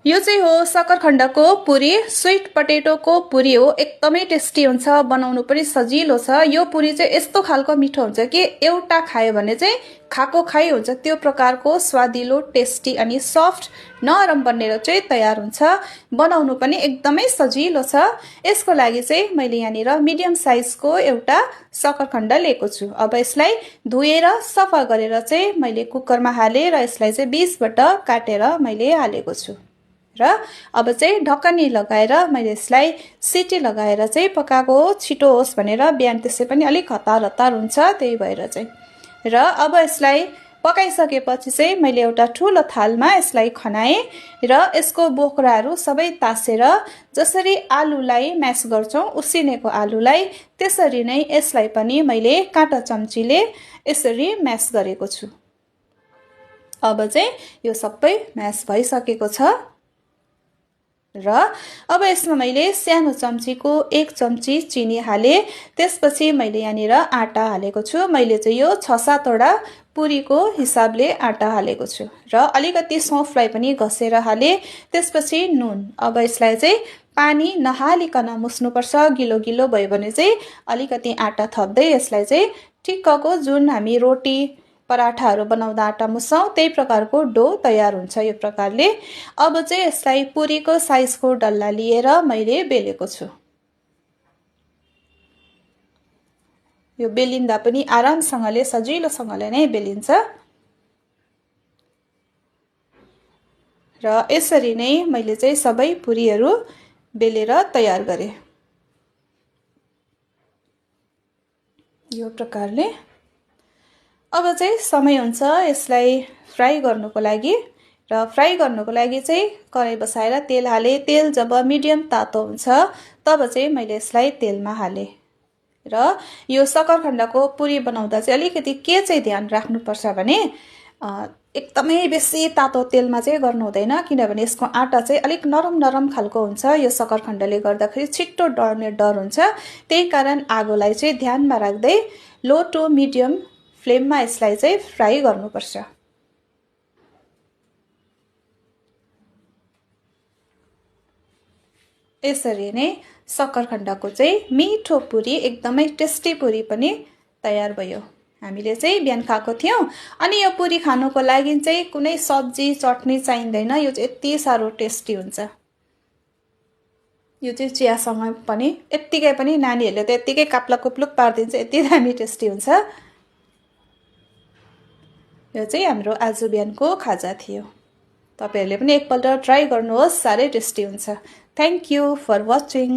यो चाहिँ हो सकरखण्डको पुरी, स्वीट पटेटोको पुरी हो। एकदमै टेस्टी हुन्छ, बनाउनु पनि सजिलो छ। यो पुरी चाहिँ यस्तो खालको मिठो हुन्छ कि एउटा खायो भने चाहिँ खाएको खाइ हुन्छ, त्यो प्रकारको स्वादिलो, टेस्टी अनि सफ्ट नरम बनेर चाहिँ तयार हुन्छ। बनाउनु पनि एकदमै सजिलो छ। यसको लागि चाहिँ मैले यहाँनिर मिडियम साइजको एउटा सकरखण्ड लिएको छु। अब यसलाई धोएर सफा गरेर चाहिँ मैले कुकरमा हालेँ र यसलाई चाहिँ 20बाट काटेर मैले हालेको छु। र अब चाहिँ ढकनी लगाएर मैले यसलाई सिटी लगाएर चाहिँ पकाएको छिटो होस् भनेर। बिहान त्यसै पनि अलिक हतार हतार हुन्छ, त्यही भएर चाहिँ। र अब यसलाई पकाइसकेपछि चाहिँ मैले एउटा ठुलो थालमा यसलाई खनाएँ र यसको बोक्राहरू सबै तासेर जसरी आलुलाई म्यास गर्छौँ उसिनेको आलुलाई, त्यसरी नै यसलाई पनि मैले काँटा चम्चीले यसरी म्यास गरेको छु। अब चाहिँ यो सबै म्यास भइसकेको छ र अब यसमा मैले सानो चम्चीको 1 चम्ची चिनी हालेँ। त्यसपछि मैले यहाँनिर आटा हालेको छु। मैले चाहिँ यो 6-7 वटा पुरीको हिसाबले आटा हालेको छु र अलिकति सौंफलाई पनि घसेर हालेँ। त्यसपछि नुन। अब यसलाई चाहिँ पानी नहालिकन मुस्नुपर्छ। गिलो गिलो भयो भने चाहिँ अलिकति आटा थप्दै यसलाई चाहिँ ठिक्कको जुन हामी रोटी पराठाहरू बनाउँदा आटा मुस्छौँ त्यही प्रकारको डो तयार हुन्छ यो प्रकारले। अब चाहिँ यसलाई पुरीको साइजको डल्ला लिएर मैले बेलेको छु। यो बेलिँदा पनि आरामसँगले सजिलोसँगले नै बेलिन्छ र यसरी नै मैले चाहिँ सबै पुरीहरू बेलेर तयार गरेँ यो प्रकारले। अब चाहिँ समय हुन्छ यसलाई फ्राई गर्नुको लागि र फ्राई गर्नुको लागि चाहिँ कराई बसाएर तेल हालेँ। तेल जब मिडियम तातो हुन्छ तब चाहिँ मैले यसलाई तेलमा हालेँ र यो सकरखण्डको पुरी बनाउँदा चाहिँ अलिकति के चाहिँ ध्यान राख्नुपर्छ भने एकदमै बेसी तातो तेलमा चाहिँ गर्नु हुँदैन, किनभने यसको आटा चाहिँ अलिक नरम नरम खालको हुन्छ। यो सकरखण्डले गर्दाखेरि छिट्टो डढ्ने डर हुन्छ, त्यही कारण आगोलाई चाहिँ ध्यानमा राख्दै लो टु मिडियम फ्लेममा यसलाई चाहिँ फ्राई गर्नुपर्छ। यसरी नै सकरखण्डको चाहिँ मिठो पुरी, एकदमै टेस्टी पुरी पनि तयार भयो। हामीले चाहिँ बिहान खाएको थियौँ। अनि यो पुरी खानुको लागि चाहिँ कुनै सब्जी चटनी चाहिँदैन, यो चाहिँ यति साह्रो टेस्टी हुन्छ। यो चाहिँ चियासँग पनि यत्तिकै पनि नानीहरूले त यत्तिकै काप्लक कुप्लुक पारिदिन्छ, यति दामी टेस्टी हुन्छ। यो चाहिँ हाम्रो आज बिहानको खाजा थियो। तपाईहरुले पनि एकपल्ट ट्राई गर्नुहोस्, साह्रै टेस्टी हुन्छ। Thank you for watching.